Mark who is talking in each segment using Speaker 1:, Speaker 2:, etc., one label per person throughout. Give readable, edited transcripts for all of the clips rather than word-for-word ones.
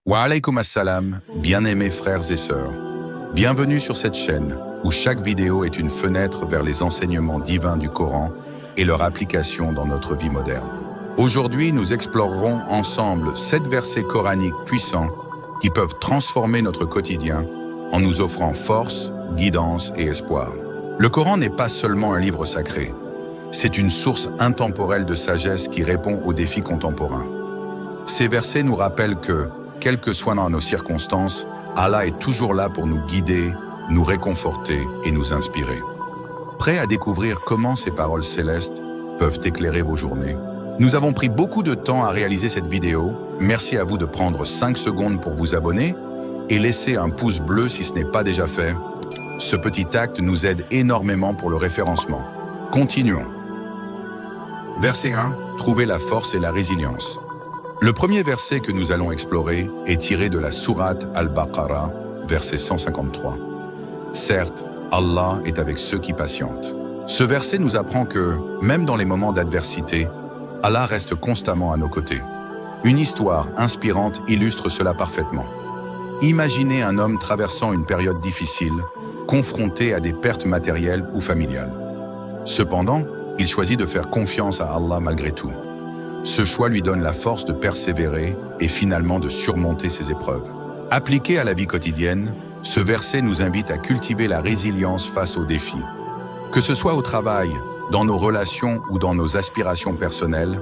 Speaker 1: Wa alaykoum assalam, bien-aimés frères et sœurs. Bienvenue sur cette chaîne où chaque vidéo est une fenêtre vers les enseignements divins du Coran et leur application dans notre vie moderne. Aujourd'hui, nous explorerons ensemble 7 versets coraniques puissants qui peuvent transformer notre quotidien en nous offrant force, guidance et espoir. Le Coran n'est pas seulement un livre sacré, c'est une source intemporelle de sagesse qui répond aux défis contemporains. Ces versets nous rappellent que, quelles que soient nos circonstances, Allah est toujours là pour nous guider, nous réconforter et nous inspirer. Prêts à découvrir comment ces paroles célestes peuvent éclairer vos journées? Nous avons pris beaucoup de temps à réaliser cette vidéo. Merci à vous de prendre 5 secondes pour vous abonner et laisser un pouce bleu si ce n'est pas déjà fait. Ce petit acte nous aide énormément pour le référencement. Continuons. Verset 1. Trouvez la force et la résilience. Le premier verset que nous allons explorer est tiré de la sourate Al-Baqarah, verset 153. Certes, Allah est avec ceux qui patientent. Ce verset nous apprend que, même dans les moments d'adversité, Allah reste constamment à nos côtés. Une histoire inspirante illustre cela parfaitement. Imaginez un homme traversant une période difficile, confronté à des pertes matérielles ou familiales. Cependant, il choisit de faire confiance à Allah malgré tout. Ce choix lui donne la force de persévérer et finalement de surmonter ses épreuves. Appliqué à la vie quotidienne, ce verset nous invite à cultiver la résilience face aux défis. Que ce soit au travail, dans nos relations ou dans nos aspirations personnelles,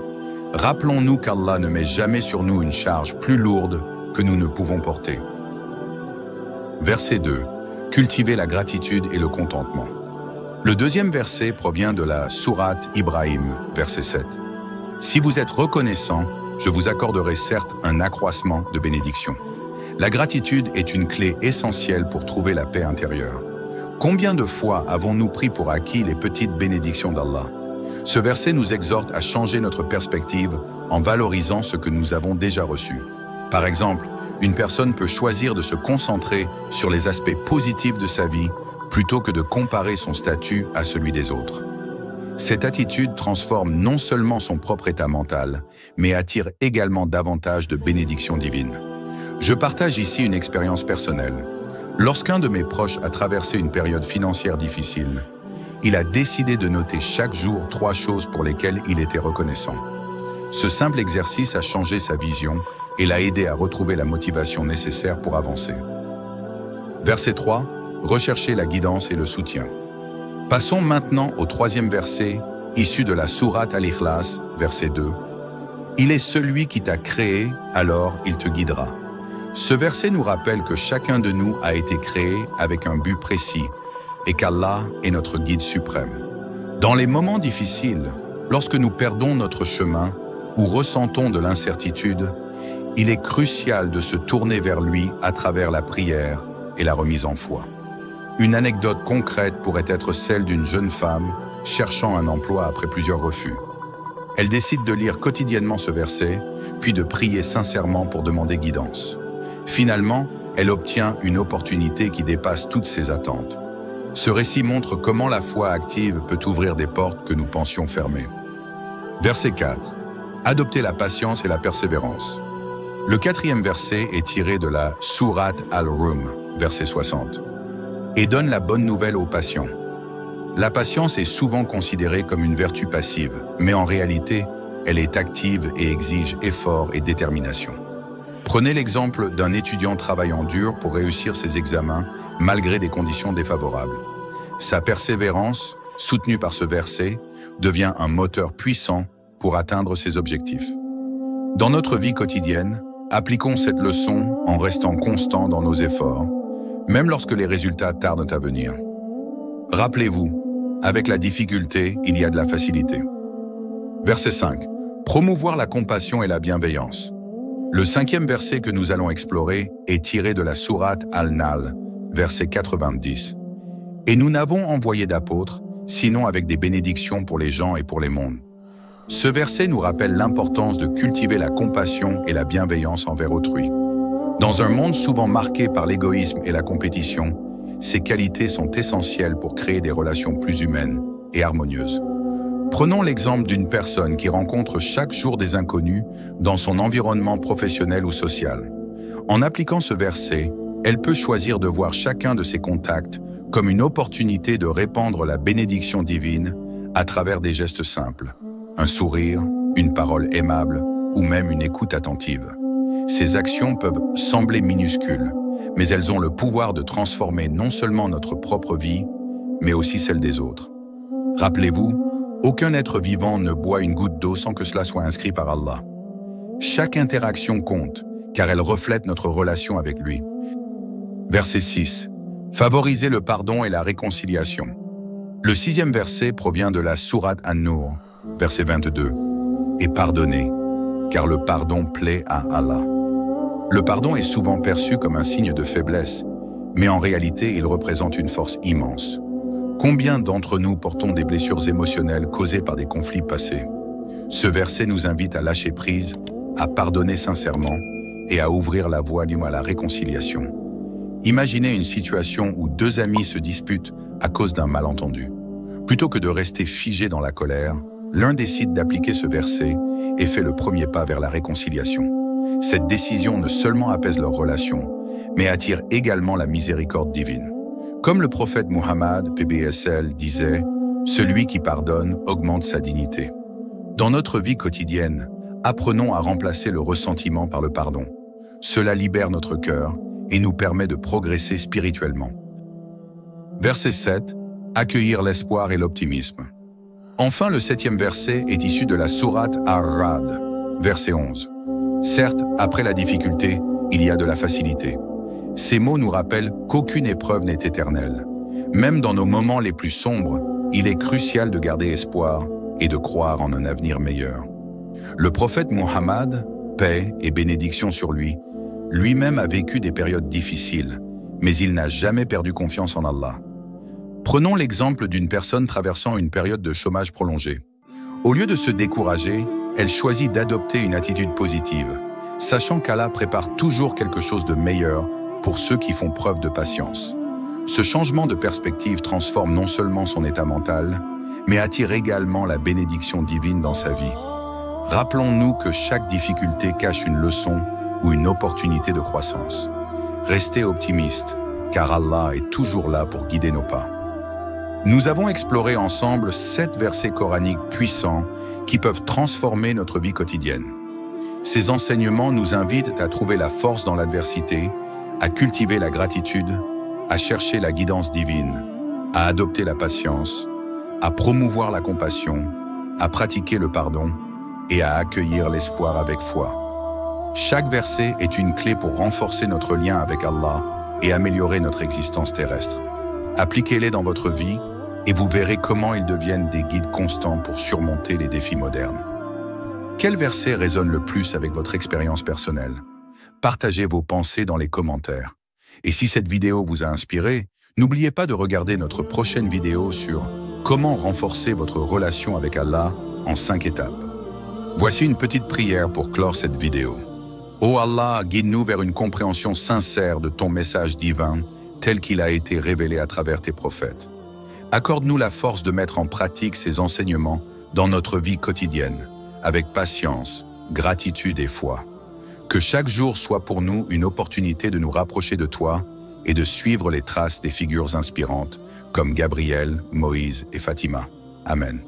Speaker 1: rappelons-nous qu'Allah ne met jamais sur nous une charge plus lourde que nous ne pouvons porter. Verset 2. Cultiver la gratitude et le contentement. Le deuxième verset provient de la sourate Ibrahim, verset 7. Si vous êtes reconnaissant, je vous accorderai certes un accroissement de bénédictions. La gratitude est une clé essentielle pour trouver la paix intérieure. Combien de fois avons-nous pris pour acquis les petites bénédictions d'Allah? Ce verset nous exhorte à changer notre perspective en valorisant ce que nous avons déjà reçu. Par exemple, une personne peut choisir de se concentrer sur les aspects positifs de sa vie plutôt que de comparer son statut à celui des autres. Cette attitude transforme non seulement son propre état mental, mais attire également davantage de bénédictions divines. Je partage ici une expérience personnelle. Lorsqu'un de mes proches a traversé une période financière difficile, il a décidé de noter chaque jour 3 choses pour lesquelles il était reconnaissant. Ce simple exercice a changé sa vision et l'a aidé à retrouver la motivation nécessaire pour avancer. Verset 3. Rechercher la guidance et le soutien. Passons maintenant au 3e verset, issu de la sourate Al-Ikhlas, verset 2. Il est celui qui t'a créé, alors il te guidera. Ce verset nous rappelle que chacun de nous a été créé avec un but précis et qu'Allah est notre guide suprême. Dans les moments difficiles, lorsque nous perdons notre chemin ou ressentons de l'incertitude, il est crucial de se tourner vers lui à travers la prière et la remise en foi. Une anecdote concrète pourrait être celle d'une jeune femme cherchant un emploi après plusieurs refus. Elle décide de lire quotidiennement ce verset, puis de prier sincèrement pour demander guidance. Finalement, elle obtient une opportunité qui dépasse toutes ses attentes. Ce récit montre comment la foi active peut ouvrir des portes que nous pensions fermées. Verset 4. Adopter la patience et la persévérance. Le 4e verset est tiré de la sourate Al-Rum, verset 60. Et donne la bonne nouvelle aux patients. La patience est souvent considérée comme une vertu passive, mais en réalité, elle est active et exige effort et détermination. Prenez l'exemple d'un étudiant travaillant dur pour réussir ses examens malgré des conditions défavorables. Sa persévérance, soutenue par ce verset, devient un moteur puissant pour atteindre ses objectifs. Dans notre vie quotidienne, appliquons cette leçon en restant constants dans nos efforts, même lorsque les résultats tardent à venir. Rappelez-vous, avec la difficulté, il y a de la facilité. Verset 5. Promouvoir la compassion et la bienveillance. Le 5e verset que nous allons explorer est tiré de la sourate Al-Nahl, verset 90. Et nous n'avons envoyé d'apôtres, sinon avec des bénédictions pour les gens et pour les mondes. Ce verset nous rappelle l'importance de cultiver la compassion et la bienveillance envers autrui. Dans un monde souvent marqué par l'égoïsme et la compétition, ces qualités sont essentielles pour créer des relations plus humaines et harmonieuses. Prenons l'exemple d'une personne qui rencontre chaque jour des inconnus dans son environnement professionnel ou social. En appliquant ce verset, elle peut choisir de voir chacun de ses contacts comme une opportunité de répandre la bénédiction divine à travers des gestes simples, un sourire, une parole aimable ou même une écoute attentive. Ces actions peuvent sembler minuscules, mais elles ont le pouvoir de transformer non seulement notre propre vie, mais aussi celle des autres. Rappelez-vous, aucun être vivant ne boit une goutte d'eau sans que cela soit inscrit par Allah. Chaque interaction compte, car elle reflète notre relation avec lui. Verset 6. Favoriser le pardon et la réconciliation. Le 6e verset provient de la sourate An-Nur, verset 22. Et pardonnez, car le pardon plaît à Allah. Le pardon est souvent perçu comme un signe de faiblesse, mais en réalité, il représente une force immense. Combien d'entre nous portons des blessures émotionnelles causées par des conflits passés? Ce verset nous invite à lâcher prise, à pardonner sincèrement et à ouvrir la voie à la réconciliation. Imaginez une situation où deux amis se disputent à cause d'un malentendu. Plutôt que de rester figé dans la colère, l'un décide d'appliquer ce verset et fait le premier pas vers la réconciliation. Cette décision ne seulement apaise leur relation, mais attire également la miséricorde divine. Comme le prophète Muhammad, PBSL, disait « Celui qui pardonne augmente sa dignité ». Dans notre vie quotidienne, apprenons à remplacer le ressentiment par le pardon. Cela libère notre cœur et nous permet de progresser spirituellement. Verset 7. Accueillir l'espoir et l'optimisme. Enfin, le 7e verset est issu de la sourate Ar-Ra'd, verset 11. Certes, après la difficulté, il y a de la facilité. Ces mots nous rappellent qu'aucune épreuve n'est éternelle. Même dans nos moments les plus sombres, il est crucial de garder espoir et de croire en un avenir meilleur. Le prophète Muhammad, paix et bénédiction sur lui, lui-même a vécu des périodes difficiles, mais il n'a jamais perdu confiance en Allah. Prenons l'exemple d'une personne traversant une période de chômage prolongé. Au lieu de se décourager, elle choisit d'adopter une attitude positive, sachant qu'Allah prépare toujours quelque chose de meilleur pour ceux qui font preuve de patience. Ce changement de perspective transforme non seulement son état mental, mais attire également la bénédiction divine dans sa vie. Rappelons-nous que chaque difficulté cache une leçon ou une opportunité de croissance. Restez optimistes, car Allah est toujours là pour guider nos pas. Nous avons exploré ensemble 7 versets coraniques puissants qui peuvent transformer notre vie quotidienne. Ces enseignements nous invitent à trouver la force dans l'adversité, à cultiver la gratitude, à chercher la guidance divine, à adopter la patience, à promouvoir la compassion, à pratiquer le pardon et à accueillir l'espoir avec foi. Chaque verset est une clé pour renforcer notre lien avec Allah et améliorer notre existence terrestre. Appliquez-les dans votre vie et vous verrez comment ils deviennent des guides constants pour surmonter les défis modernes. Quel verset résonne le plus avec votre expérience personnelle? Partagez vos pensées dans les commentaires. Et si cette vidéo vous a inspiré, n'oubliez pas de regarder notre prochaine vidéo sur comment renforcer votre relation avec Allah en 5 étapes. Voici une petite prière pour clore cette vidéo. Ô Allah, guide-nous vers une compréhension sincère de ton message divin tel qu'il a été révélé à travers tes prophètes. Accorde-nous la force de mettre en pratique ces enseignements dans notre vie quotidienne, avec patience, gratitude et foi. Que chaque jour soit pour nous une opportunité de nous rapprocher de toi et de suivre les traces des figures inspirantes comme Gabriel, Moïse et Fatima. Amen.